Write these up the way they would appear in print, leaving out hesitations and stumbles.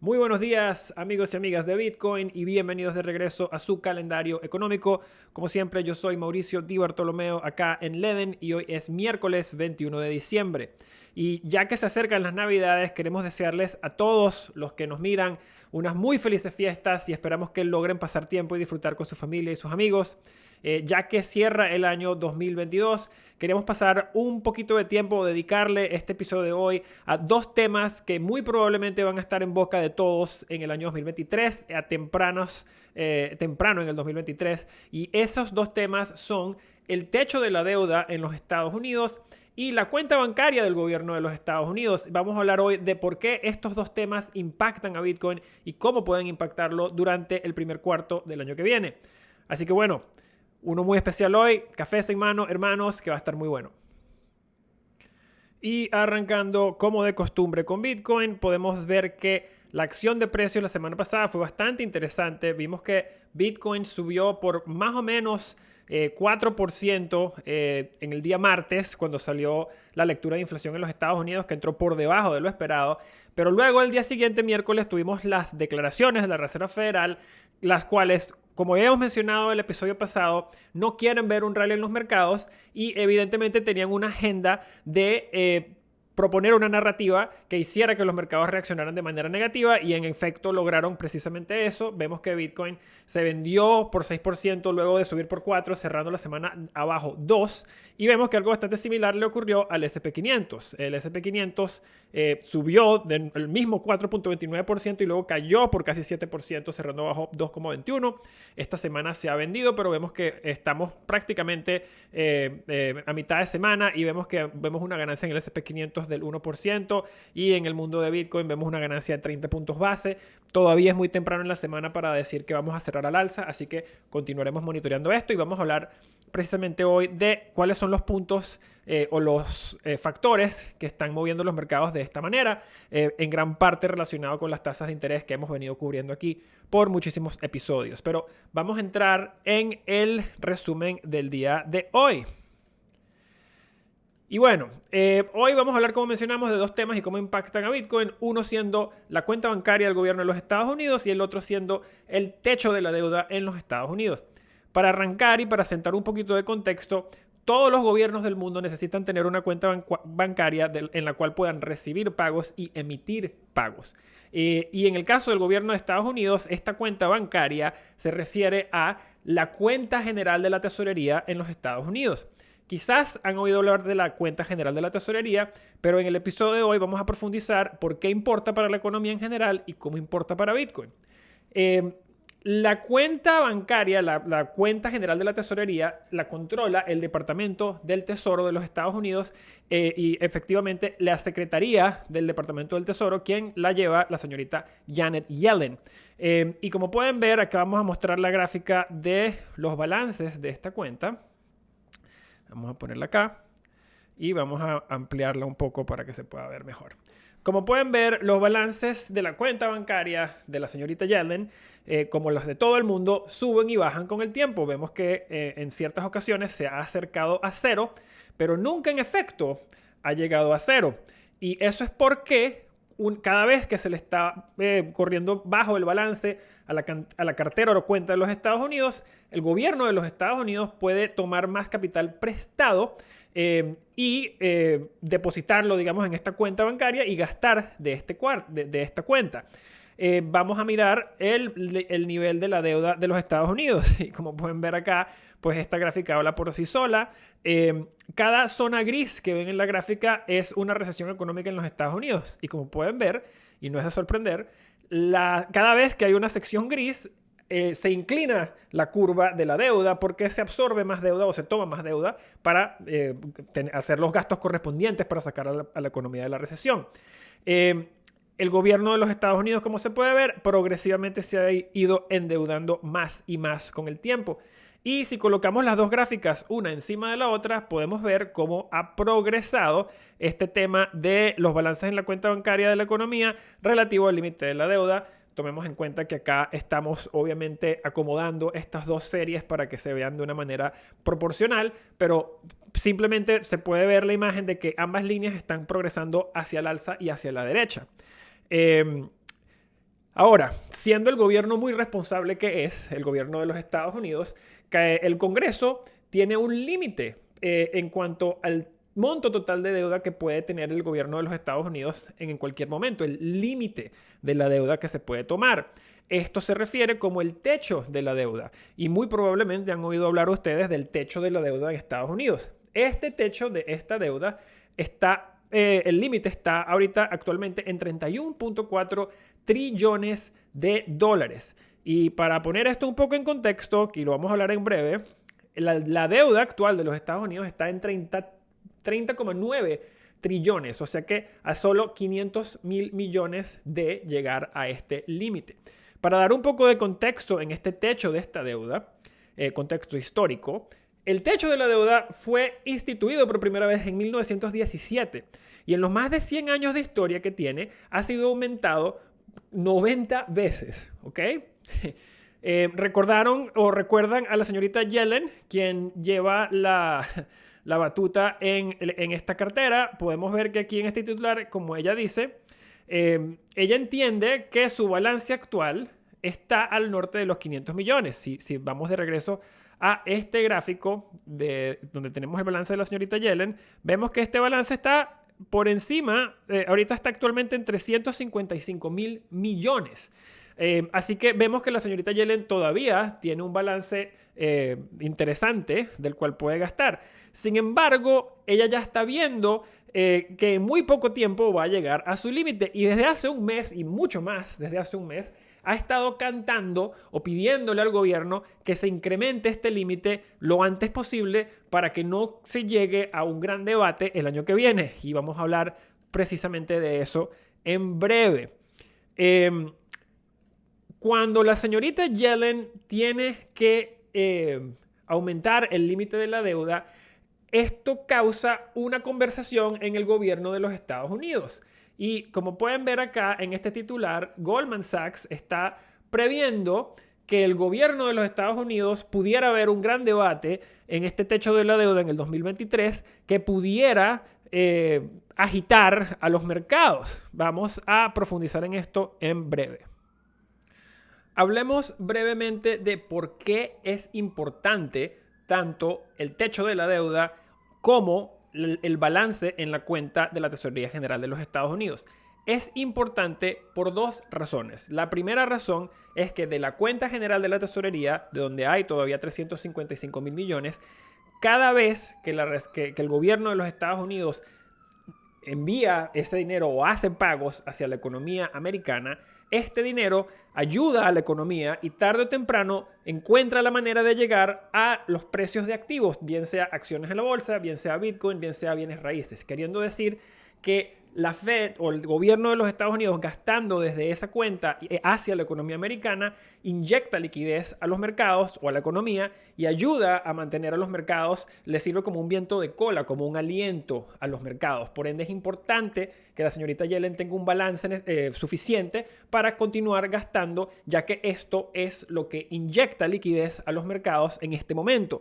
Muy buenos días, amigos y amigas de Bitcoin, y bienvenidos de regreso a su calendario económico. Como siempre, yo soy Mauricio Di Bartolomeo acá en Leden y hoy es miércoles 21 de diciembre. Y ya que se acercan las Navidades, queremos desearles a todos los que nos miran unas muy felices fiestas y esperamos que logren pasar tiempo y disfrutar con su familia y sus amigos. Ya que cierra el año 2022, queremos pasar un poquito de tiempo, dedicarle este episodio de hoy a dos temas que muy probablemente van a estar en boca de todos en el año 2023, temprano en el 2023. Y esos dos temas son el techo de la deuda en los Estados Unidos y la cuenta bancaria del gobierno de los Estados Unidos. Vamos a hablar hoy de por qué estos dos temas impactan a Bitcoin y cómo pueden impactarlo durante el primer cuarto del año que viene. Así que bueno, uno muy especial hoy, café en mano, hermanos, que va a estar muy bueno. Y arrancando como de costumbre con Bitcoin, podemos ver que la acción de precios la semana pasada fue bastante interesante. Vimos que Bitcoin subió por más o menos 4% en el día martes, cuando salió la lectura de inflación en los Estados Unidos, que entró por debajo de lo esperado. Pero luego el día siguiente, miércoles, tuvimos las declaraciones de la Reserva Federal, las cuales, como ya hemos mencionado en el episodio pasado, no quieren ver un rally en los mercados y evidentemente tenían una agenda de proponer una narrativa que hiciera que los mercados reaccionaran de manera negativa y en efecto lograron precisamente eso. Vemos que Bitcoin se vendió por 6% luego de subir por 4%, cerrando la semana abajo 2%, y vemos que algo bastante similar le ocurrió al S&P 500. El S&P 500 subió del mismo 4.29% y luego cayó por casi 7%, cerrando abajo 2.21%. Esta semana se ha vendido, pero vemos que estamos prácticamente a mitad de semana y vemos una ganancia en el S&P 500 del 1%, y en el mundo de Bitcoin vemos una ganancia de 30 puntos base. Todavía es muy temprano en la semana para decir que vamos a cerrar al alza, así que continuaremos monitoreando esto y vamos a hablar precisamente hoy de cuáles son los puntos o los factores que están moviendo los mercados de esta manera, en gran parte relacionado con las tasas de interés que hemos venido cubriendo aquí por muchísimos episodios. Pero vamos a entrar en el resumen del día de hoy. Y bueno, hoy vamos a hablar, como mencionamos, de dos temas y cómo impactan a Bitcoin. Uno siendo la cuenta bancaria del gobierno de los Estados Unidos y el otro siendo el techo de la deuda en los Estados Unidos. Para arrancar y para sentar un poquito de contexto, todos los gobiernos del mundo necesitan tener una cuenta bancaria en la cual puedan recibir pagos y emitir pagos. Y en el caso del gobierno de Estados Unidos, esta cuenta bancaria se refiere a la cuenta general de la tesorería en los Estados Unidos. Quizás han oído hablar de la cuenta general de la tesorería, pero en el episodio de hoy vamos a profundizar por qué importa para la economía en general y cómo importa para Bitcoin. La cuenta bancaria, la cuenta general de la tesorería, la controla el Departamento del Tesoro de los Estados Unidos y efectivamente la Secretaría del Departamento del Tesoro, quien la lleva la señorita Janet Yellen. Y como pueden ver, acá vamos a mostrar la gráfica de los balances de esta cuenta. Vamos a ponerla acá y vamos a ampliarla un poco para que se pueda ver mejor. Como pueden ver, los balances de la cuenta bancaria de la señorita Yellen, como los de todo el mundo, suben y bajan con el tiempo. Vemos que en ciertas ocasiones se ha acercado a cero, pero nunca en efecto ha llegado a cero. Y eso es porque cada vez que se le está corriendo bajo el balance a la cartera o cuenta de los Estados Unidos, el gobierno de los Estados Unidos puede tomar más capital prestado y depositarlo, digamos, en esta cuenta bancaria y gastar de esta cuenta. Vamos a mirar el nivel de la deuda de los Estados Unidos. Y como pueden ver acá, pues esta gráfica habla por sí sola. Cada zona gris que ven en la gráfica es una recesión económica en los Estados Unidos. Y como pueden ver, y no es de sorprender, cada vez que hay una sección gris, se inclina la curva de la deuda porque se absorbe más deuda o se toma más deuda para hacer los gastos correspondientes para sacar a la economía de la recesión. El gobierno de los Estados Unidos, como se puede ver, progresivamente se ha ido endeudando más y más con el tiempo. Y si colocamos las dos gráficas una encima de la otra, podemos ver cómo ha progresado este tema de los balances en la cuenta bancaria de la economía relativo al límite de la deuda. Tomemos en cuenta que acá estamos obviamente acomodando estas dos series para que se vean de una manera proporcional, pero simplemente se puede ver la imagen de que ambas líneas están progresando hacia el alza y hacia la derecha. Ahora, siendo el gobierno muy responsable que es, el gobierno de los Estados Unidos, que el Congreso tiene un límite en cuanto al monto total de deuda que puede tener el gobierno de los Estados Unidos en cualquier momento, el límite de la deuda que se puede tomar. Esto se refiere como el techo de la deuda y muy probablemente han oído hablar ustedes del techo de la deuda en Estados Unidos. Este techo de esta deuda está, el límite está ahorita actualmente en 31.4 trillones de dólares. Y para poner esto un poco en contexto, que lo vamos a hablar en breve, la deuda actual de los Estados Unidos está en 30,9 trillones, o sea que a solo 500.000 millones de llegar a este límite. Para dar un poco de contexto en este techo de esta deuda, contexto histórico, el techo de la deuda fue instituido por primera vez en 1917 y en los más de 100 años de historia que tiene ha sido aumentado 90 veces, ¿ok? Recordaron o recuerdan a la señorita Yellen, quien lleva la batuta en esta cartera. Podemos ver que aquí en este titular, como ella dice, ella entiende que su balance actual está al norte de los 500 millones. Si vamos de regreso a este gráfico donde tenemos el balance de la señorita Yellen, vemos que este balance está por encima, ahorita está actualmente en 355.000 millones. Así que vemos que la señorita Yellen todavía tiene un balance interesante del cual puede gastar. Sin embargo, ella ya está viendo que en muy poco tiempo va a llegar a su límite y desde hace un mes y mucho más desde hace un mes ha estado cantando o pidiéndole al gobierno que se incremente este límite lo antes posible para que no se llegue a un gran debate el año que viene. Y vamos a hablar precisamente de eso en breve. Cuando la señorita Yellen tiene que aumentar el límite de la deuda, esto causa una conversación en el gobierno de los Estados Unidos. Y como pueden ver acá en este titular, Goldman Sachs está previendo que el gobierno de los Estados Unidos pudiera haber un gran debate en este techo de la deuda en el 2023 que pudiera agitar a los mercados. Vamos a profundizar en esto en breve. Hablemos brevemente de por qué es importante tanto el techo de la deuda como el balance en la cuenta de la Tesorería General de los Estados Unidos. Es importante por dos razones. La primera razón es que de la cuenta general de la Tesorería, de donde hay todavía 355.000 millones, cada vez que el gobierno de los Estados Unidos envía ese dinero o hace pagos hacia la economía americana, este dinero ayuda a la economía y tarde o temprano encuentra la manera de llegar a los precios de activos, bien sea acciones en la bolsa, bien sea Bitcoin, bien sea bienes raíces. Queriendo decir que la Fed o el gobierno de los Estados Unidos, gastando desde esa cuenta hacia la economía americana, inyecta liquidez a los mercados o a la economía y ayuda a mantener a los mercados, les sirve como un viento de cola, como un aliento a los mercados. Por ende es importante que la señorita Yellen tenga un balance suficiente para continuar gastando, ya que esto es lo que inyecta liquidez a los mercados en este momento.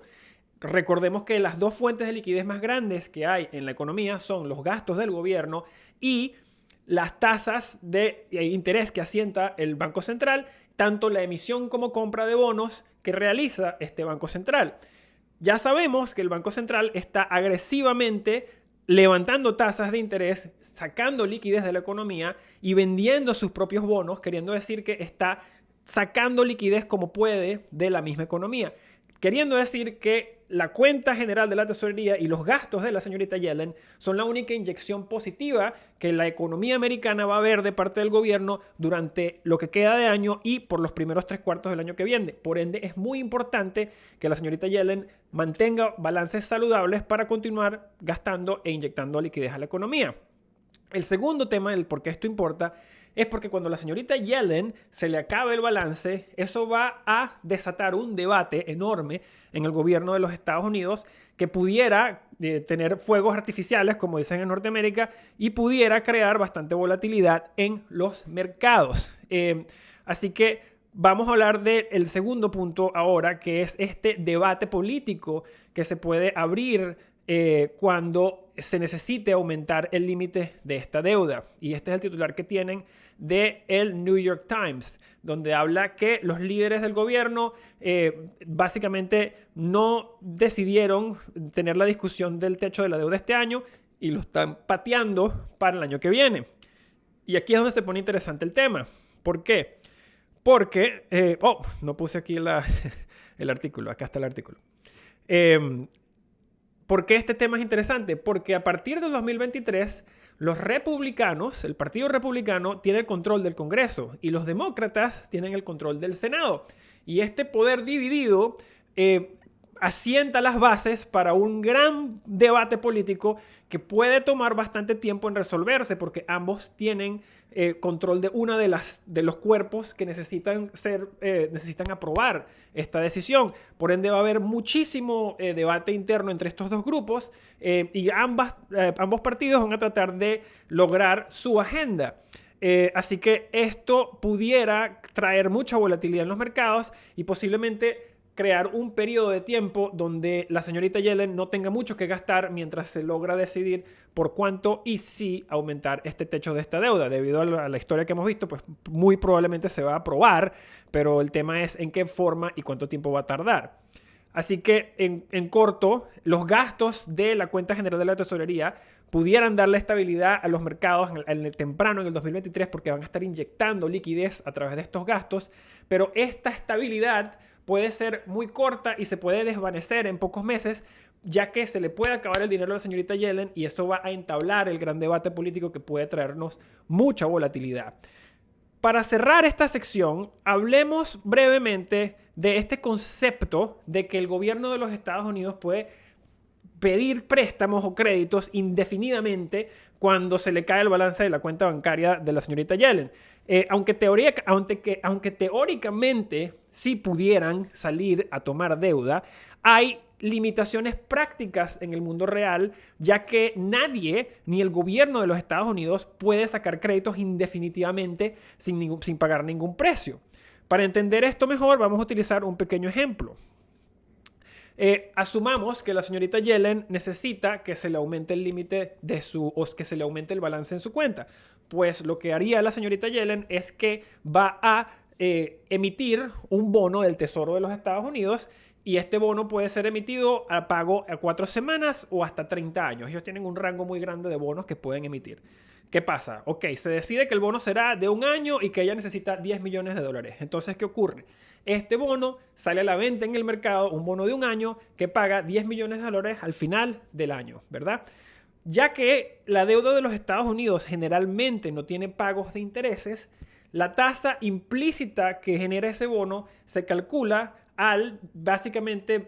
Recordemos que las dos fuentes de liquidez más grandes que hay en la economía son los gastos del gobierno y las tasas de interés que asienta el Banco Central, tanto la emisión como compra de bonos que realiza este Banco Central. Ya sabemos que el Banco Central está agresivamente levantando tasas de interés, sacando liquidez de la economía y vendiendo sus propios bonos, queriendo decir que está sacando liquidez como puede de la misma economía. Queriendo decir que la cuenta general de la tesorería y los gastos de la señorita Yellen son la única inyección positiva que la economía americana va a ver de parte del gobierno durante lo que queda de año y por los primeros 3/4 del año que viene. Por ende, es muy importante que la señorita Yellen mantenga balances saludables para continuar gastando e inyectando liquidez a la economía. El segundo tema del por qué esto importa es porque cuando la señorita Yellen se le acabe el balance, eso va a desatar un debate enorme en el gobierno de los Estados Unidos que pudiera tener fuegos artificiales, como dicen en Norteamérica, y pudiera crear bastante volatilidad en los mercados. Así que vamos a hablar del segundo punto ahora, que es este debate político que se puede abrir cuando se necesite aumentar el límite de esta deuda. Y este es el titular que tienen de el New York Times, donde habla que los líderes del gobierno básicamente no decidieron tener la discusión del techo de la deuda este año y lo están pateando para el año que viene. Y aquí es donde se pone interesante el tema. ¿Por qué? Porque, no puse aquí el artículo, acá está el artículo. ¿Por qué este tema es interesante? Porque a partir del 2023, los republicanos, el Partido Republicano, tiene el control del Congreso y los demócratas tienen el control del Senado. Y este poder dividido asienta las bases para un gran debate político que puede tomar bastante tiempo en resolverse porque ambos tienen control de uno de los cuerpos que necesitan aprobar esta decisión. Por ende va a haber muchísimo debate interno entre estos dos grupos y ambos partidos van a tratar de lograr su agenda. Así que esto pudiera traer mucha volatilidad en los mercados y posiblemente crear un periodo de tiempo donde la señorita Yellen no tenga mucho que gastar mientras se logra decidir por cuánto y si aumentar este techo de esta deuda. Debido a la historia que hemos visto, pues muy probablemente se va a aprobar, pero el tema es en qué forma y cuánto tiempo va a tardar. Así que en corto, los gastos de la cuenta general de la tesorería pudieran darle estabilidad a los mercados temprano en el 2023 porque van a estar inyectando liquidez a través de estos gastos, pero esta estabilidad puede ser muy corta y se puede desvanecer en pocos meses, ya que se le puede acabar el dinero a la señorita Yellen y eso va a entablar el gran debate político que puede traernos mucha volatilidad. Para cerrar esta sección, hablemos brevemente de este concepto de que el gobierno de los Estados Unidos puede pedir préstamos o créditos indefinidamente cuando se le cae el balance de la cuenta bancaria de la señorita Yellen. Aunque teóricamente sí pudieran salir a tomar deuda, hay limitaciones prácticas en el mundo real, ya que nadie, ni el gobierno de los Estados Unidos, puede sacar créditos indefinitivamente sin pagar ningún precio. Para entender esto mejor, vamos a utilizar un pequeño ejemplo. Asumamos que la señorita Yellen necesita que se le aumente el límite o que se le aumente el balance en su cuenta. Pues lo que haría la señorita Yellen es que va a emitir un bono del Tesoro de los Estados Unidos y este bono puede ser emitido a pago a 4 semanas o hasta 30 años. Ellos tienen un rango muy grande de bonos que pueden emitir. ¿Qué pasa? Ok, se decide que el bono será de 1 año y que ella necesita $10 millones. Entonces, ¿qué ocurre? Este bono sale a la venta en el mercado, un bono de 1 año que paga $10 millones al final del año, ¿verdad? Ya que la deuda de los Estados Unidos generalmente no tiene pagos de intereses, la tasa implícita que genera ese bono se calcula al básicamente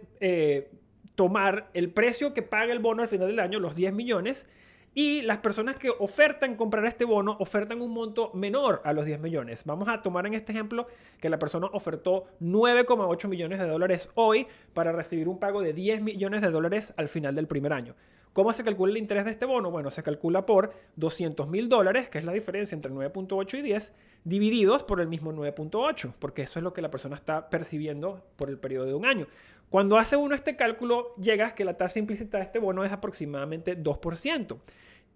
tomar el precio que paga el bono al final del año, los 10 millones, y las personas que ofertan comprar este bono ofertan un monto menor a los 10 millones. Vamos a tomar en este ejemplo que la persona ofertó $9,8 millones hoy para recibir un pago de $10 millones al final del primer año. ¿Cómo se calcula el interés de este bono? Bueno, se calcula por $200,000, que es la diferencia entre 9.8 y 10, divididos por el mismo 9.8, porque eso es lo que la persona está percibiendo por el periodo de 1 año. Cuando hace uno este cálculo, llega a que la tasa implícita de este bono es aproximadamente 2%.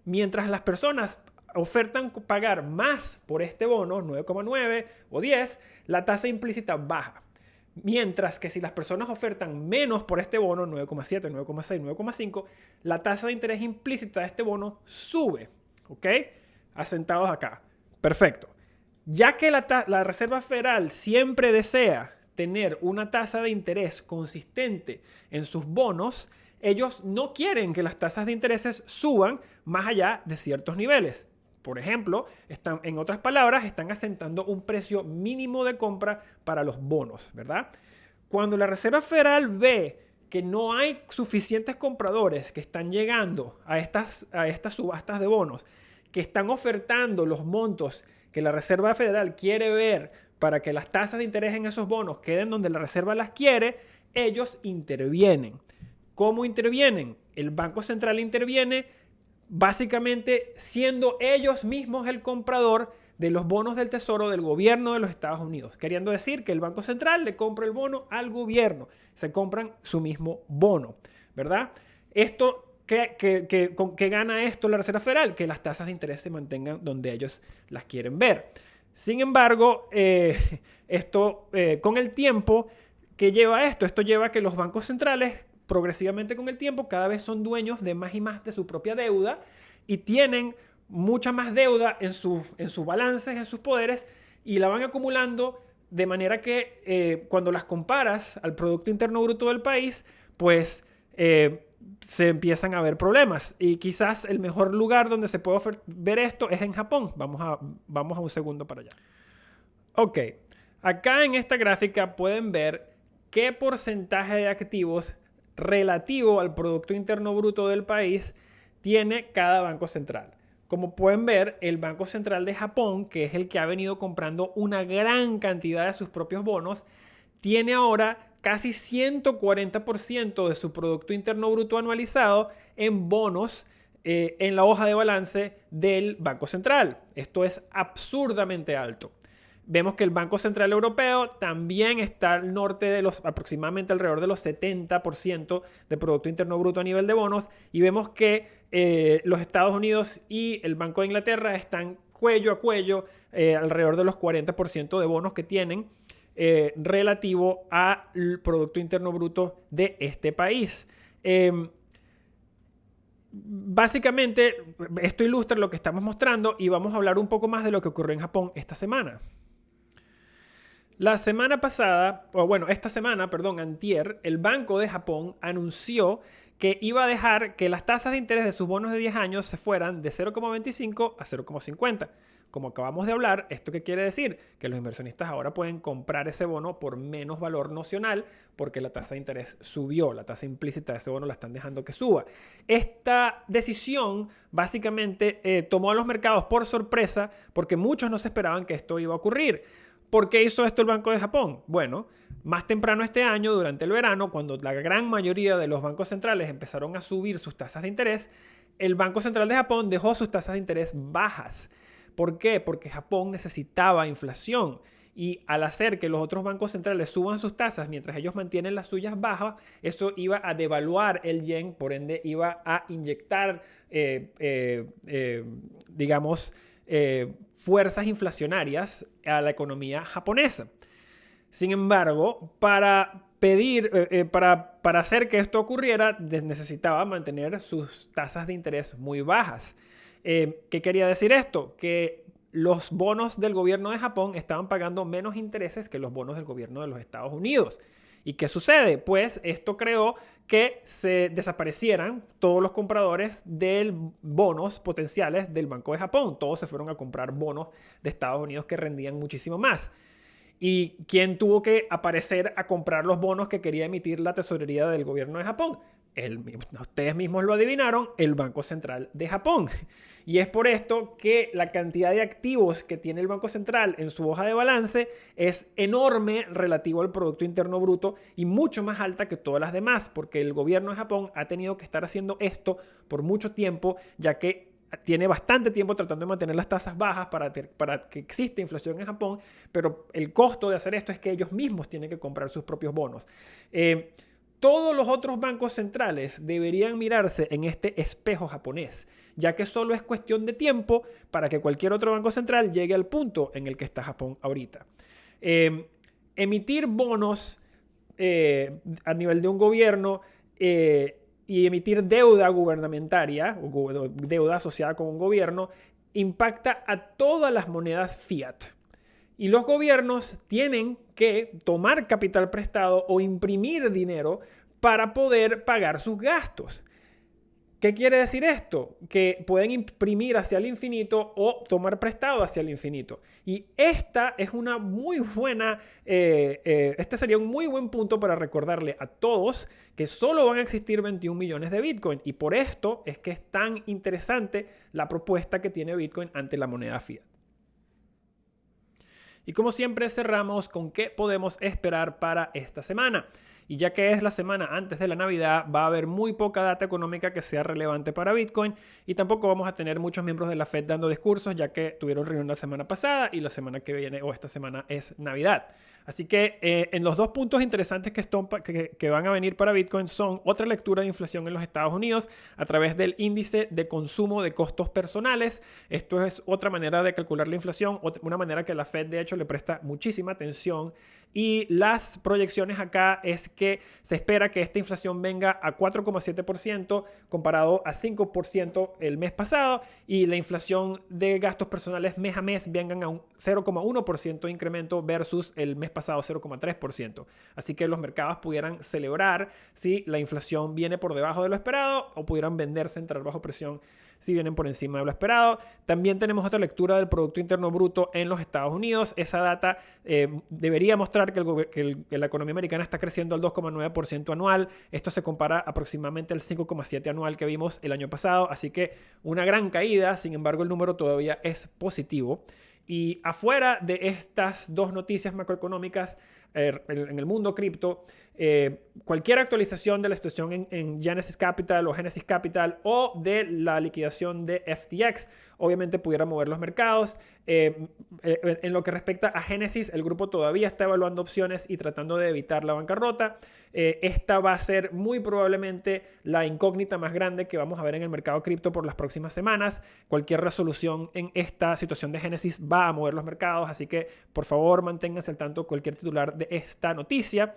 Mientras las personas ofertan pagar más por este bono, 9,9 o 10, la tasa implícita baja. Mientras que si las personas ofertan menos por este bono, 9,7, 9,6, 9,5, la tasa de interés implícita de este bono sube. ¿Ok? Asentados acá. Perfecto. Ya que la Reserva Federal siempre desea tener una tasa de interés consistente en sus bonos, ellos no quieren que las tasas de intereses suban más allá de ciertos niveles. Por ejemplo, en otras palabras, están asentando un precio mínimo de compra para los bonos, ¿verdad? Cuando la Reserva Federal ve que no hay suficientes compradores que están llegando a estas subastas de bonos, que están ofertando los montos que la Reserva Federal quiere ver para que las tasas de interés en esos bonos queden donde la Reserva las quiere, ellos intervienen. ¿Cómo intervienen? El Banco Central interviene básicamente siendo ellos mismos el comprador de los bonos del Tesoro del gobierno de los Estados Unidos, queriendo decir que el Banco Central le compra el bono al gobierno, se compran su mismo bono, ¿verdad? ¿Qué gana esto la Reserva Federal? Que las tasas de interés se mantengan donde ellos las quieren ver. Sin embargo, con el tiempo que lleva esto lleva a que los bancos centrales progresivamente con el tiempo cada vez son dueños de más y más de su propia deuda y tienen mucha más deuda en sus balances, en sus poderes, y la van acumulando de manera que cuando las comparas al Producto Interno Bruto del país, pues se empiezan a ver problemas. Y quizás el mejor lugar donde se puede ver esto es en Japón. Vamos a un segundo para allá. Ok, acá en esta gráfica pueden ver qué porcentaje de activos relativo al Producto Interno Bruto del país tiene cada banco central. Como pueden ver, el Banco Central de Japón, que es el que ha venido comprando una gran cantidad de sus propios bonos, tiene ahora casi 140% de su Producto Interno Bruto anualizado en bonos en la hoja de balance del Banco Central. Esto es absurdamente alto. Vemos que el Banco Central Europeo también está al norte de aproximadamente alrededor de los 70% de Producto Interno Bruto a nivel de bonos, y vemos que los Estados Unidos y el Banco de Inglaterra están cuello a cuello alrededor de los 40% de bonos que tienen relativo al Producto Interno Bruto de este país. Básicamente, esto ilustra lo que estamos mostrando y vamos a hablar un poco más de lo que ocurrió en Japón esta semana. La semana pasada, esta semana, antier, el Banco de Japón anunció que iba a dejar que las tasas de interés de sus bonos de 10 años se fueran de 0,25 a 0,50. Como acabamos de hablar, ¿esto qué quiere decir? Que los inversionistas ahora pueden comprar ese bono por menos valor nocional porque la tasa de interés subió, la tasa implícita de ese bono la están dejando que suba. Esta decisión básicamente tomó a los mercados por sorpresa porque muchos no se esperaban que esto iba a ocurrir. ¿Por qué hizo esto el Banco de Japón? Bueno, más temprano este año, durante el verano, cuando la gran mayoría de los bancos centrales empezaron a subir sus tasas de interés, el Banco Central de Japón dejó sus tasas de interés bajas. ¿Por qué? Porque Japón necesitaba inflación. Y al hacer que los otros bancos centrales suban sus tasas mientras ellos mantienen las suyas bajas, eso iba a devaluar el yen, por ende iba a inyectar, fuerzas inflacionarias a la economía japonesa. Sin embargo, para hacer que esto ocurriera, necesitaba mantener sus tasas de interés muy bajas. ¿Qué quería decir esto? Que los bonos del gobierno de Japón estaban pagando menos intereses que los bonos del gobierno de los Estados Unidos. ¿Y qué sucede? Pues esto creó que se desaparecieran todos los compradores de bonos potenciales del Banco de Japón. Todos se fueron a comprar bonos de Estados Unidos que rendían muchísimo más. ¿Y quién tuvo que aparecer a comprar los bonos que quería emitir la tesorería del gobierno de Japón? Ustedes mismos lo adivinaron, el Banco Central de Japón. Y es por esto que la cantidad de activos que tiene el Banco Central en su hoja de balance es enorme relativo al Producto Interno Bruto y mucho más alta que todas las demás, porque el gobierno de Japón ha tenido que estar haciendo esto por mucho tiempo, ya que tiene bastante tiempo tratando de mantener las tasas bajas para que exista inflación en Japón, pero el costo de hacer esto es que ellos mismos tienen que comprar sus propios bonos. Todos los otros bancos centrales deberían mirarse en este espejo japonés, ya que solo es cuestión de tiempo para que cualquier otro banco central llegue al punto en el que está Japón ahorita. Emitir bonos a nivel de un gobierno y emitir deuda gubernamentaria o deuda asociada con un gobierno impacta a todas las monedas fiat. Y los gobiernos tienen que tomar capital prestado o imprimir dinero para poder pagar sus gastos. ¿Qué quiere decir esto? Que pueden imprimir hacia el infinito o tomar prestado hacia el infinito. Y esta es una muy buena, este sería un muy buen punto para recordarle a todos que solo van a existir 21 millones de Bitcoin. Y por esto es que es tan interesante la propuesta que tiene Bitcoin ante la moneda fiat. Y como siempre cerramos con qué podemos esperar para esta semana. Y ya que es la semana antes de la Navidad, va a haber muy poca data económica que sea relevante para Bitcoin y tampoco vamos a tener muchos miembros de la Fed dando discursos, ya que tuvieron reunión la semana pasada y la semana que viene o esta semana es Navidad. Así que en los dos puntos interesantes que van a venir para Bitcoin son otra lectura de inflación en los Estados Unidos a través del índice de consumo de costos personales. Esto es otra manera de calcular la inflación, una manera que la Fed de hecho le presta muchísima atención. Y las proyecciones acá es que se espera que esta inflación venga a 4,7% comparado a 5% el mes pasado, y la inflación de gastos personales mes a mes vengan a un 0,1% de incremento versus el mes pasado 0,3%. Así que los mercados pudieran celebrar si la inflación viene por debajo de lo esperado, o pudieran venderse, entrar bajo presión si vienen por encima de lo esperado. También tenemos otra lectura del Producto Interno Bruto en los Estados Unidos. Esa data debería mostrar que la economía americana está creciendo al 2,9% anual. Esto se compara aproximadamente al 5,7% anual que vimos el año pasado. Así que una gran caída, sin embargo el número todavía es positivo. Y afuera de estas dos noticias macroeconómicas, en el mundo cripto, cualquier actualización de la situación en Genesis Capital o Genesis Capital o de la liquidación de FTX obviamente pudiera mover los mercados. En lo que respecta a Genesis, el grupo todavía está evaluando opciones y tratando de evitar la bancarrota. Esta va a ser muy probablemente la incógnita más grande que vamos a ver en el mercado cripto por las próximas semanas. Cualquier resolución en esta situación de Genesis va a mover los mercados, así que por favor manténganse al tanto cualquier titular de esta noticia.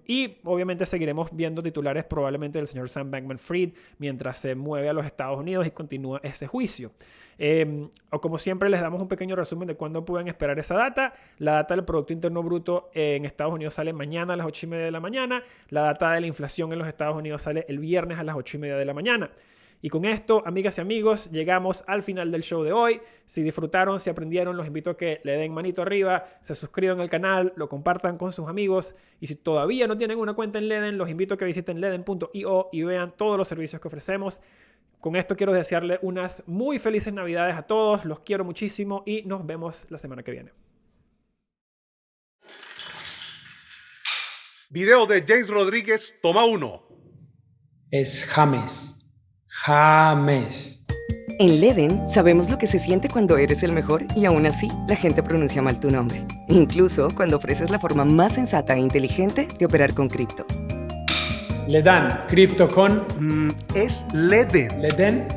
Y obviamente seguiremos viendo titulares probablemente del señor Sam Bankman-Fried mientras se mueve a los Estados Unidos y continúa ese juicio. O como siempre les damos un pequeño resumen de cuándo pueden esperar esa data. La data del Producto Interno Bruto en Estados Unidos sale mañana a las 8:30 de la mañana. La data de la inflación en los Estados Unidos sale el viernes a las 8:30 de la mañana. Y con esto, amigas y amigos, llegamos al final del show de hoy. Si disfrutaron, si aprendieron, los invito a que le den manito arriba, se suscriban al canal, lo compartan con sus amigos. Y si todavía no tienen una cuenta en Ledn, los invito a que visiten ledn.io y vean todos los servicios que ofrecemos. Con esto quiero desearle unas muy felices Navidades a todos. Los quiero muchísimo y nos vemos la semana que viene. Video de James Rodríguez, toma 1. Es James. James. En Ledn sabemos lo que se siente cuando eres el mejor y aún así la gente pronuncia mal tu nombre. Incluso cuando ofreces la forma más sensata e inteligente de operar con cripto. Ledn, cripto con... Es Ledn. Ledn.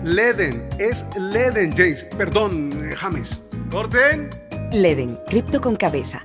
Ledn, es Ledn, James. Perdón, James. ¡Corten! Ledn, cripto con cabeza.